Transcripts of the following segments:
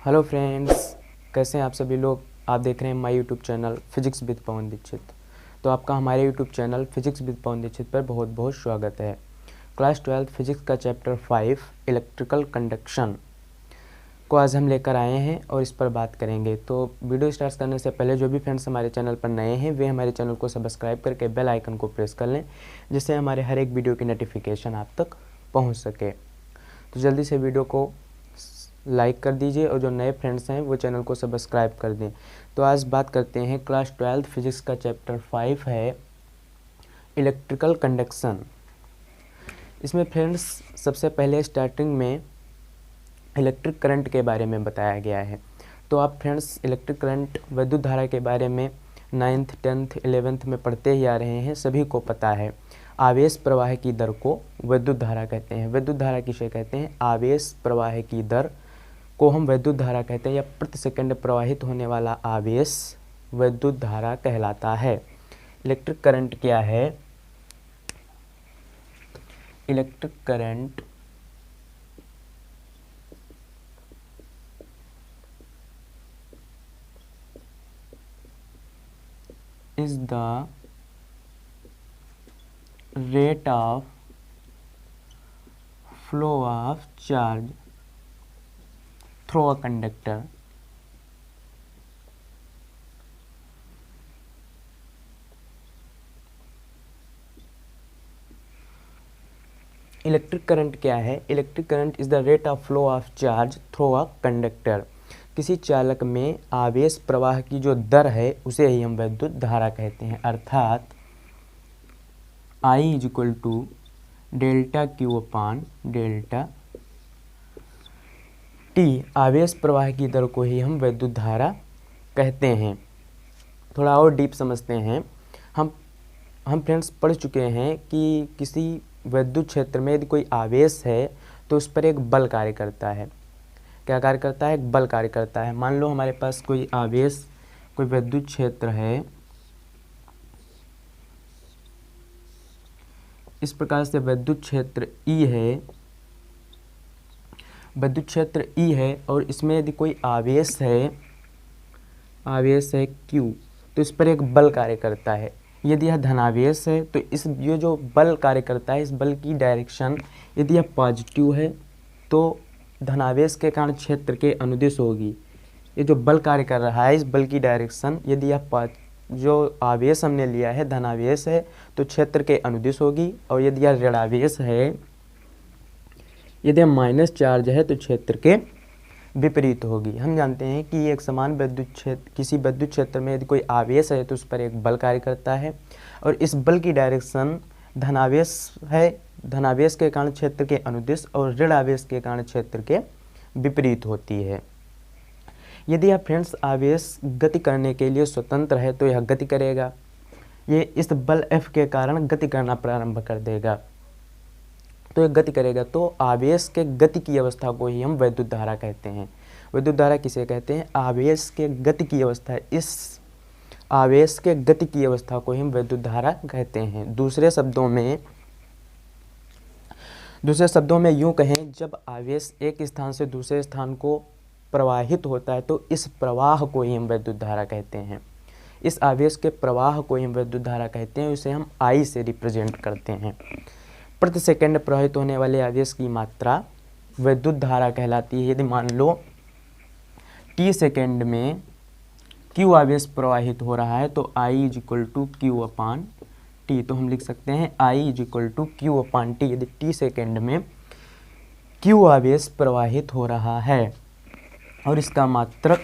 Hello friends, कैसे हैं आप सभी लोग। आप देख रहे हैं my YouTube channel physics with Pavan Dikshit. तो आपका हमारे YouTube channel physics with Pavan Dikshit पर बहुत बहुत स्वागत है। क्लास 12 फिजिक्स का चैप्टर 5 इलेक्ट्रिकल कंडक्शन को आज हम लेकर आए हैं और इस पर बात करेंगे। तो वीडियो स्टार्ट करने से पहले जो भी फ्रेंड्स हमारे चैनल पर नए हैं वे हमारे चैनल को सब्सक्राइब करके बेल आइकन को प्रेस कर लें, जिससे हमारे हर एक वीडियो की नोटिफिकेशन आप तक पहुँच सके। तो जल्दी से वीडियो को लाइक कर दीजिए और जो नए फ्रेंड्स हैं वो चैनल को सब्सक्राइब कर दें। तो आज बात करते हैं क्लास 12 फिजिक्स का चैप्टर 5 है इलेक्ट्रिकल कंडक्शन। इसमें फ्रेंड्स सबसे पहले स्टार्टिंग में इलेक्ट्रिक करंट के बारे में बताया गया है। तो आप फ्रेंड्स इलेक्ट्रिक करंट विद्युत धारा के बारे में 9th 10th 11th में पढ़ते ही आ रहे हैं, सभी को पता है। आवेश प्रवाह की दर को विद्युत धारा कहते हैं। विद्युत धारा किसे कहते हैं? आवेश प्रवाह की दर को हम विद्युत धारा कहते हैं, या प्रति सेकंड प्रवाहित होने वाला आवेश विद्युत धारा कहलाता है। इलेक्ट्रिक करंट क्या है? Electric current is the rate of flow of charge through a conductor electric current क्या है? Electric current is the rate of flow of charge through a conductor. किसी चालक में आवेश प्रवाह की जो दर है उसे ही हम विद्युत धारा कहते हैं। अर्थात I is equal to delta Q upon delta T. आवेश प्रवाह की दर को ही हम विद्युत धारा कहते हैं। थोड़ा और डीप समझते हैं। हम फ्रेंड्स पढ़ चुके हैं कि किसी विद्युत क्षेत्र में यदि कोई आवेश है तो उस पर एक बल कार्य करता है। क्या कार्य करता है? एक बल कार्य करता है। मान लो हमारे पास कोई आवेश, कोई विद्युत क्षेत्र है, इस प्रकार से विद्युत क्षेत्र E है, विद्युत क्षेत्र E है और इसमें यदि कोई आवेश है Q, तो इस पर एक बल कार्य करता है। यदि यह धनावेश है तो ये जो बल कार्य करता है, इस बल की डायरेक्शन यदि यह पॉजिटिव है तो धनावेश के कारण क्षेत्र के अनुदिश होगी। ये जो बल कार्य कर रहा है, इस बल की डायरेक्शन यदि यह जो आवेश हमने लिया है धनावेश है तो क्षेत्र के अनुदिश होगी, और यदि यह ऋणावेश है, यदि यह माइनस चार्ज है तो क्षेत्र के विपरीत होगी। हम जानते हैं कि एक समान विद्युत क्षेत्र, किसी विद्युत क्षेत्र में यदि कोई आवेश है तो उस पर एक बल कार्य करता है, और इस बल की डायरेक्शन धनावेश है, धनावेश के कारण क्षेत्र के अनुदिश, और ऋणावेश के कारण क्षेत्र के विपरीत होती है। यदि यह फ्रेंड्स आवेश गति करने के लिए स्वतंत्र है तो यह गति करेगा। ये इस बल F के कारण गति करना प्रारंभ कर देगा, तो यह गति करेगा। तो आवेश के गति की अवस्था को ही हम विद्युत धारा कहते हैं। विद्युत धारा किसे कहते हैं? आवेश के गति की अवस्था। इस आवेश के गति की अवस्था को ही हम विद्युत धारा कहते हैं। दूसरे शब्दों में यूं कहें, जब आवेश एक स्थान से दूसरे स्थान को प्रवाहित होता है तो इस प्रवाह को ही हम विद्युत धारा कहते हैं। इस आवेश के प्रवाह को ही हम विद्युत धारा कहते हैं। उसे हम I से रिप्रेजेंट करते हैं। प्रति सेकंड प्रवाहित होने वाले आवेश की मात्रा विद्युत धारा कहलाती है। यदि मान लो t सेकंड में q आवेश प्रवाहित हो रहा है तो I is equal to Q upon T. तो हम लिख सकते हैं I is equal to Q upon T. यदि t सेकंड में q आवेश प्रवाहित हो रहा है और इसका मात्रक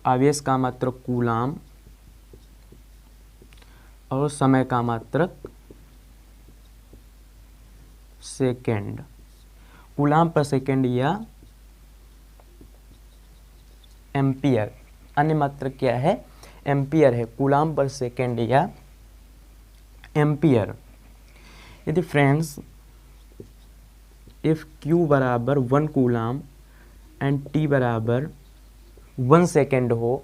आवेश का मात्रक कूलाम और समय का मात्रक सेकेंड, कूलाम पर सेकेंड या एम्पियर। अन्य मात्रक क्या है? एम्पियर है। कूलाम पर सेकेंड या एम्पियर। यदि फ्रेंड्स इफ Q बराबर 1 कूलाम एंड T बराबर 1 सेकेंड हो,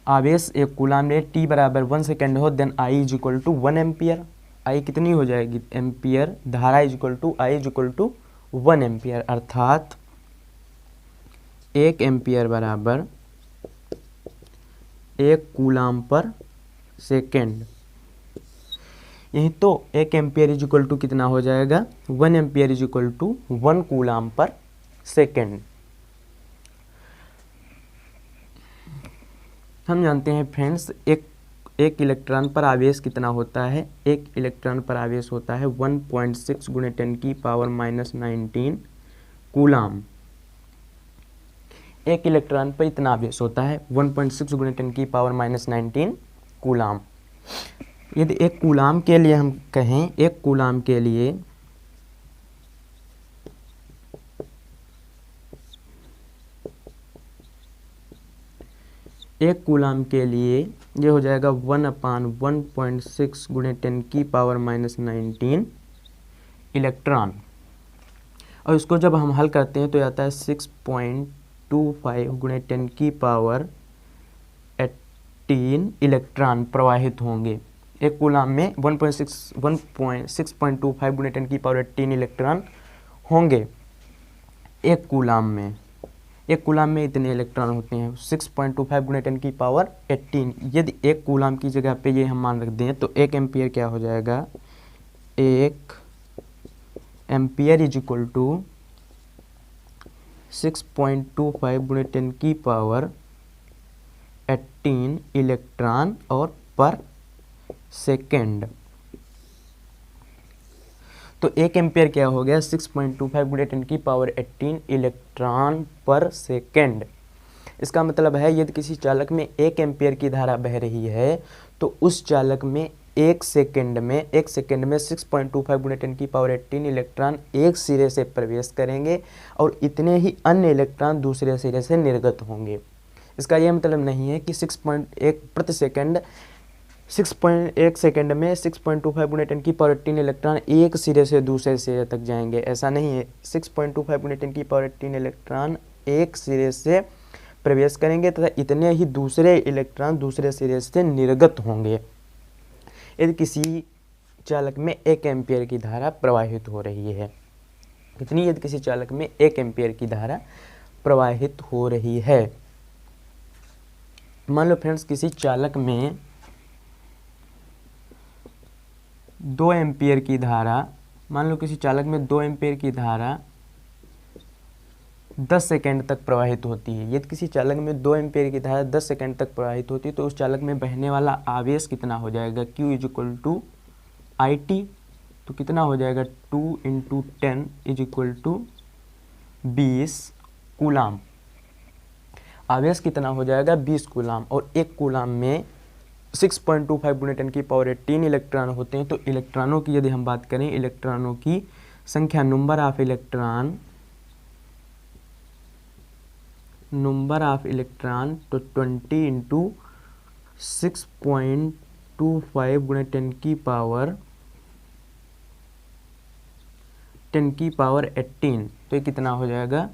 आवेश एक कूलाम में t बराबर 1 सेकेंड हो, then I is equal to 1 ampere. I कितनी हो जाएगी एम्पियर, धारा is equal to I is equal to 1 ampere, अर्थात 1 एम्पियर बराबर 1 कूलाम पर सेकेंड। यही तो 1 एम्पियर इज इक्वल टू कितना हो जाएगा, 1 ampere is equal to 1 coulomb per second. हम जानते हैं फ्रेंड्स एक इलेक्ट्रॉन पर आवेश कितना होता है, एक इलेक्ट्रॉन पर आवेश होता है 1.6 गुणे 10 की पावर -19 कूलाम। एक इलेक्ट्रॉन पर इतना आवेश होता है 1.6 गुणे 10 की पावर -19 कूलाम। यदि एक कूलाम के लिए हम कहें, एक कूलाम के लिए ये हो जाएगा 1/1.6 गुणे 10 की पावर -19 इलेक्ट्रॉन। और इसको जब हम हल करते हैं तो आता है 6.25 गुणे 10 की पावर 18 इलेक्ट्रॉन प्रवाहित होंगे। एक कूलाम में 1.625 गुणे 10 की पावर 18 इलेक्ट्रॉन होंगे एक कूलाम में। एक कूलाम में इतने इलेक्ट्रॉन होते हैं 6.25 गुणे 10 की पावर 18। यदि एक कूलाम की जगह पे ये हम मान रख दें तो 1 एम्पियर क्या हो जाएगा, 1 एम्पियर इज इक्वल टू 6.25 गुणे 10 की पावर 18 इलेक्ट्रॉन और पर सेकेंड। तो 1 एम्पियर क्या हो गया, 6.25 गुणे 10 की पावर 18 इलेक्ट्रॉन पर सेकेंड। इसका मतलब है यदि किसी चालक में 1 एम्पियर की धारा बह रही है तो उस चालक में 1 सेकेंड में 6.25 गुणे 10 की पावर 18 इलेक्ट्रॉन एक सिरे से प्रवेश करेंगे और इतने ही अन्य इलेक्ट्रॉन दूसरे सिरे से निर्गत होंगे। इसका यह मतलब नहीं है कि 6.1 प्रति सेकेंड 6.1 सेकेंड में 6.25 गुणे 10 की पावर 18 इलेक्ट्रॉन एक सिरे से दूसरे सिरे तक जाएंगे, ऐसा नहीं है। 6.25 गुणे 10 की पावर 18 इलेक्ट्रॉन एक सिरे से प्रवेश करेंगे तथा इतने ही दूसरे इलेक्ट्रॉन दूसरे सिरे से निर्गत होंगे। यदि किसी चालक में 1 एम्पियर की धारा प्रवाहित हो रही है, कितनी, यदि किसी चालक में 1 एम्पियर की धारा प्रवाहित हो रही है। मान लो फ्रेंड्स किसी चालक में 2 एम्पियर की धारा, मान लो किसी चालक में 2 एम्पियर की धारा 10 सेकेंड तक प्रवाहित होती है। यदि किसी चालक में 2 एम्पियर की धारा 10 सेकेंड तक प्रवाहित होती है तो उस चालक में बहने वाला आवेश कितना हो जाएगा, Q is equal to IT। तो कितना हो जाएगा 2 × 10 इज इक्वल टू 20 कूलाम। आवेश कितना हो जाएगा 20 कूलाम। और एक कूलाम में 6.25 गुणे 10 की पावर 18 इलेक्ट्रॉन होते हैं। तो इलेक्ट्रॉनों की यदि हम बात करें, इलेक्ट्रॉनों की संख्या, नंबर ऑफ इलेक्ट्रॉन तो 20 × 6.25 गुणे 10 की पावर 18। तो ये कितना हो जाएगा,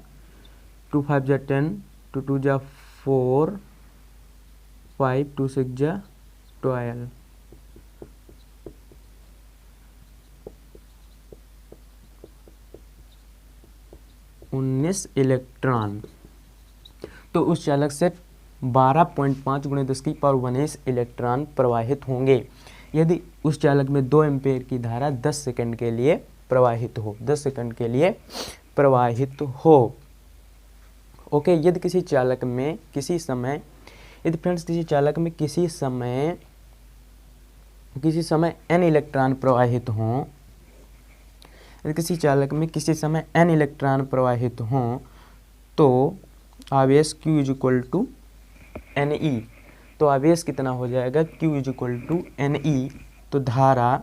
2 5 जा 10, 2 2 जा 4, 5 2 6 जा 12। इलेक्ट्रॉन। तो उस चालक से 12.5 गुणे 10 की पावर 19 इलेक्ट्रॉन प्रवाहित होंगे यदि उस चालक में 2 एम्पियर की धारा 10 सेकंड के लिए प्रवाहित हो, 10 सेकंड के लिए प्रवाहित हो। ओके, यदि किसी चालक में किसी समय, यदि फ्रेंड्स किसी चालक में किसी समय n इलेक्ट्रॉन प्रवाहित हों, यदि किसी चालक में किसी समय n इलेक्ट्रॉन प्रवाहित हों तो आवेश Q is equal to NE। तो आवेश कितना हो जाएगा, Q is equal to NE। तो धारा,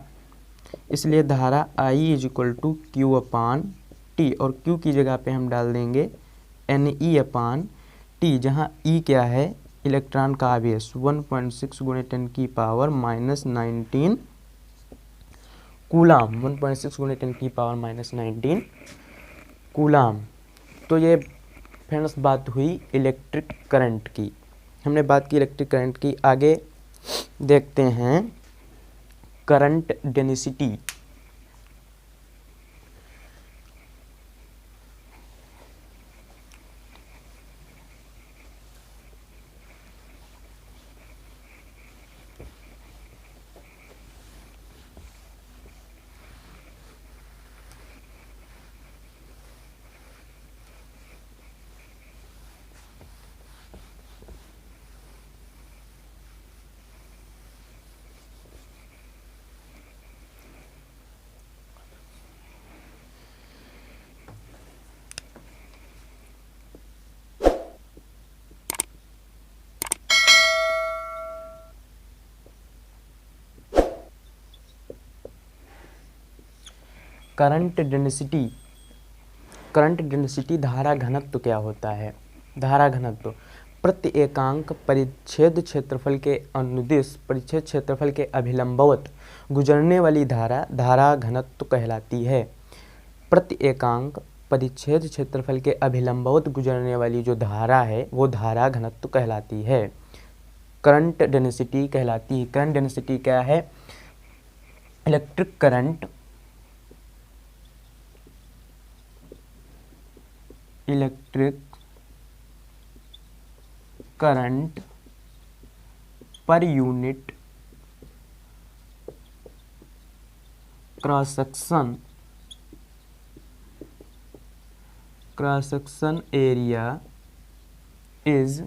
इसलिए धारा I is equal to Q/T और Q की जगह पे हम डाल देंगे NE/T, जहाँ E क्या है, इलेक्ट्रॉन का आवेश 1.6 गुणे 10 की पावर -19 कूलाम, 1.6 गुणे 10 की पावर -19 कूलाम। तो ये फ्रेंड्स बात हुई इलेक्ट्रिक करंट की, हमने बात की इलेक्ट्रिक करंट की। आगे देखते हैं current density. Current density, current density धारा घनत्व क्या होता है? धारा घनत्व प्रति एकांक परिच्छेद क्षेत्रफल के अनुदिश परिच्छेद क्षेत्रफल के अभिलंबवत गुजरने वाली धारा धारा घनत्व कहलाती है। प्रति एकांक परिच्छेद क्षेत्रफल के अभिलंबवत गुजरने वाली जो धारा है वो धारा घनत्व कहलाती है, करंट डेंसिटी कहलाती है। करंट डेंसिटी क्या है? Electric current, electric current per unit cross section area is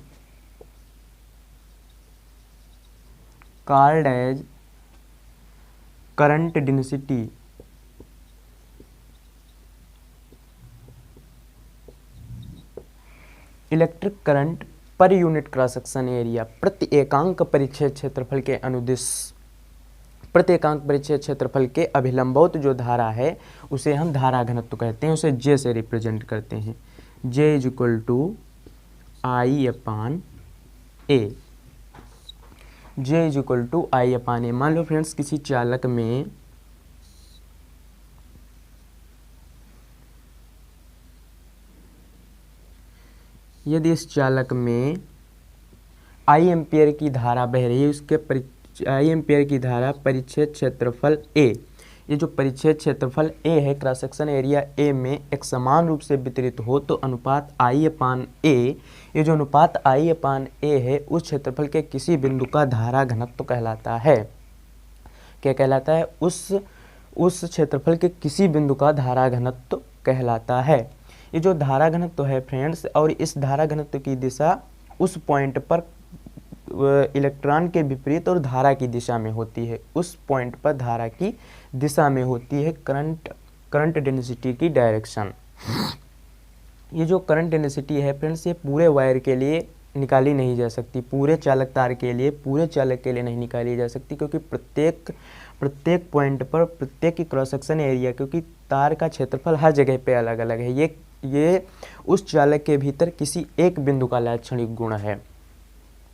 called as current density. Electric current per unit cross section area प्रति एकांक परिच्छेद क्षेत्रफल के अनुदिश, प्रति एकांक परिच्छेद क्षेत्रफल के अभिलंबवत जो धारा है उसे हम धारा घनत्व कहते हैं, उसे जे से रिप्रेजेंट करते हैं। J is equal to I upon A, J is equal to I upon A. मान लो फ्रेंड्स किसी चालक में यदि इस चालक में आई एम्पियर की धारा बह रही है, उसके आई एम्पियर की धारा परिच्छेद क्षेत्रफल ए, ये जो परिच्छेद क्षेत्रफल ए है क्रॉस सेक्शन एरिया ए में एक समान रूप से वितरित हो तो अनुपात आई अपान ए, ये जो अनुपात आई अपान ए है उस क्षेत्रफल के किसी बिंदु का धारा घनत्व कहलाता है। क्या कहलाता है? उस क्षेत्रफल के किसी बिंदु का धारा घनत्व कहलाता है। ये जो धारा घनत्व है फ्रेंड्स, और इस धारा घनत्व की दिशा उस पॉइंट पर इलेक्ट्रॉन के विपरीत और धारा की दिशा में होती है, उस पॉइंट पर धारा की दिशा में होती है करंट डेंसिटी की डायरेक्शन। ये जो करंट डेंसिटी है फ्रेंड्स, ये पूरे वायर के लिए निकाली नहीं जा सकती, पूरे चालक तार के लिए, पूरे चालक के लिए नहीं निकाली जा सकती, क्योंकि प्रत्येक पॉइंट पर प्रत्येक की क्रॉस सेक्शन एरिया, क्योंकि तार का क्षेत्रफल हर जगह पे अलग अलग है, ये उस चालक के भीतर किसी एक बिंदु का लाक्षणिक गुण है,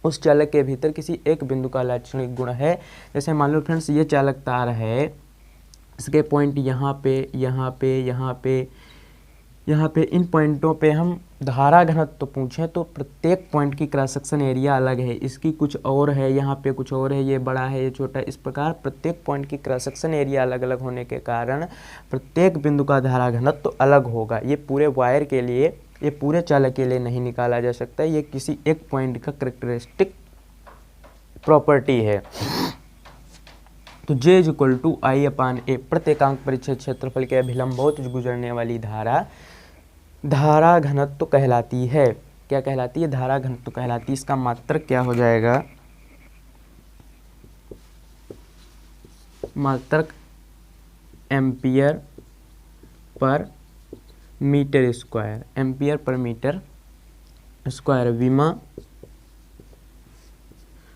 उस चालक के भीतर किसी एक बिंदु का लाक्षणिक गुण है। जैसे मान लो फ्रेंड्स ये चालक तार है, इसके पॉइंट यहाँ पे, यहाँ पे, यहाँ पे, यहाँ पे, इन पॉइंटों पे हम धारा घनत्व पूछें तो प्रत्येक पॉइंट की क्रॉस सेक्शन एरिया अलग है, इसकी कुछ और है, यहाँ पे कुछ और है, ये बड़ा है, ये छोटा, इस प्रकार प्रत्येक पॉइंट की क्रॉस सेक्शन एरिया अलग अलग होने के कारण प्रत्येक बिंदु का धारा घनत्व अलग होगा। ये पूरे वायर के लिए, ये पूरे चालक के लिए नहीं निकाला जा सकता, ये किसी एक पॉइंट का कैरेक्टरिस्टिक प्रॉपर्टी है। तो J is equal to I upon ए, प्रत्येकांक परिच्छेद क्षेत्रफल के अभिलंबवत गुजरने वाली धारा घनत्व कहलाती है। क्या कहलाती है? धारा घनत्व कहलाती है। इसका मात्रक क्या हो जाएगा? मात्रक ampere per metre square, ampere per metre square.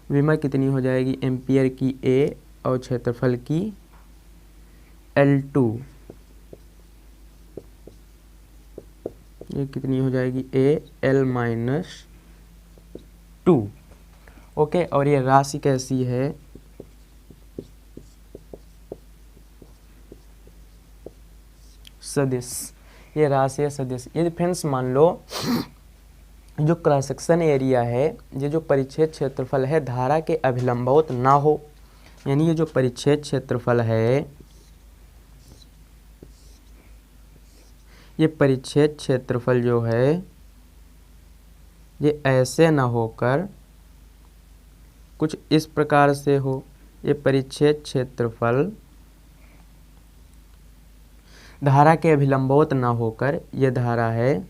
विमा कितनी हो जाएगी? एम्पियर की ए और क्षेत्रफल की L2, ये कितनी हो जाएगी? L-2। ओके, और ये राशि कैसी है? सदिश, ये राशि है सदिश। यदि फ्रेंड्स मान लो जो क्रॉस सेक्शन एरिया है, ये जो परिच्छेद क्षेत्रफल है धारा के अभिलंबवत ना हो, यानी ये जो परिच्छेद क्षेत्रफल है, ये परिच्छेद क्षेत्रफल जो है ये ऐसे ना होकर कुछ इस प्रकार से हो। ये परिच्छेद क्षेत्रफल धारा के अभिलंबवत ना होकर, ये धारा है,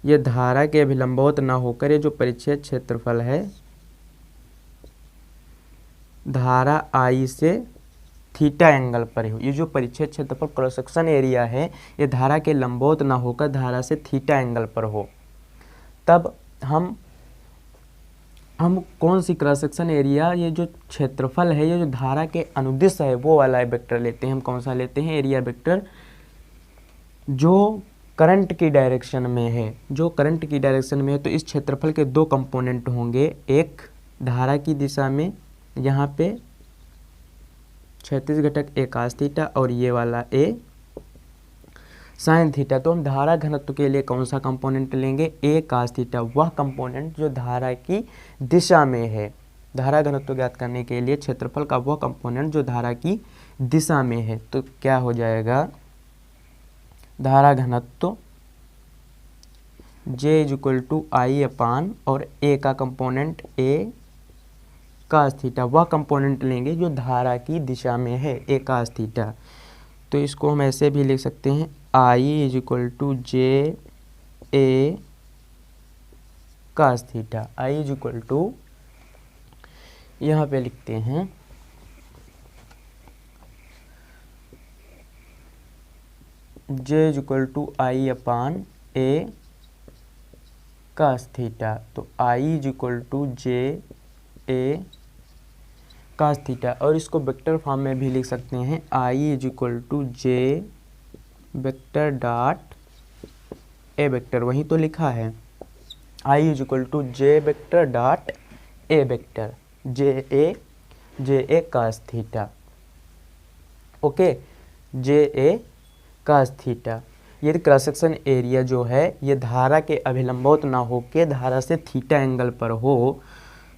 ये धारा के अभिलंबवत ना होकर ये जो परिच्छेद क्षेत्रफल है धारा आई से थीटा एंगल पर हो। ये जो परिच्छेद क्षेत्रफल क्रॉस सेक्शन एरिया है ये धारा के लंबवत ना होकर धारा से थीटा एंगल पर हो। तब हम कौन सी क्रॉस सेक्शन एरिया, ये जो क्षेत्रफल है ये जो धारा के अनुदिश है वो वाला वेक्टर लेते हैं। हम कौन सा लेते हैं? एरिया वेक्टर जो करंट की डायरेक्शन में है, जो करंट की डायरेक्शन में है। तो इस क्षेत्रफल के दो कंपोनेंट होंगे, एक धारा की दिशा में यहाँ पे क्षैतिज घटक ए cos थीटा और ये वाला ए साइन थीटा। तो हम धारा घनत्व के लिए कौन सा कंपोनेंट लेंगे? ए cos थीटा, वह कंपोनेंट जो धारा की दिशा में है। धारा घनत्व ज्ञात करने के लिए क्षेत्रफल का वह कंपोनेंट जो धारा की दिशा में है। तो क्या हो जाएगा? धारा घनत्व J = I अपान और ए का कंपोनेंट ए cos थीटा, वह कंपोनेंट लेंगे जो धारा की दिशा में है, ए cos थीटा। तो इसको हम ऐसे भी लिख सकते हैं I = J A cos theta. I = यहाँ पे लिखते हैं J = I upon A cos theta. तो I = J A cos theta. और इसको वेक्टर फॉर्म में भी लिख सकते हैं I = J vector dot A vector, वही तो लिखा है I = J vector dot A vector J A cos theta. Okay, J A cos theta. यदि क्रॉस सेक्शन एरिया जो है ये धारा के अभिलंबवत ना हो के धारा से थीटा एंगल पर हो,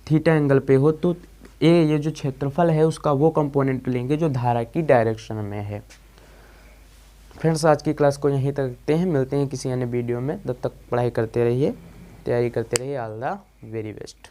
थीटा एंगल पे हो, तो ये जो क्षेत्रफल है उसका वो कंपोनेंट लेंगे जो धारा की डायरेक्शन में है। फ्रेंड्स, आज की क्लास को यहीं तक रखते हैं, मिलते हैं किसी अन्य वीडियो में। तब तक पढ़ाई करते रहिए, तैयारी करते रहिए। All the very best.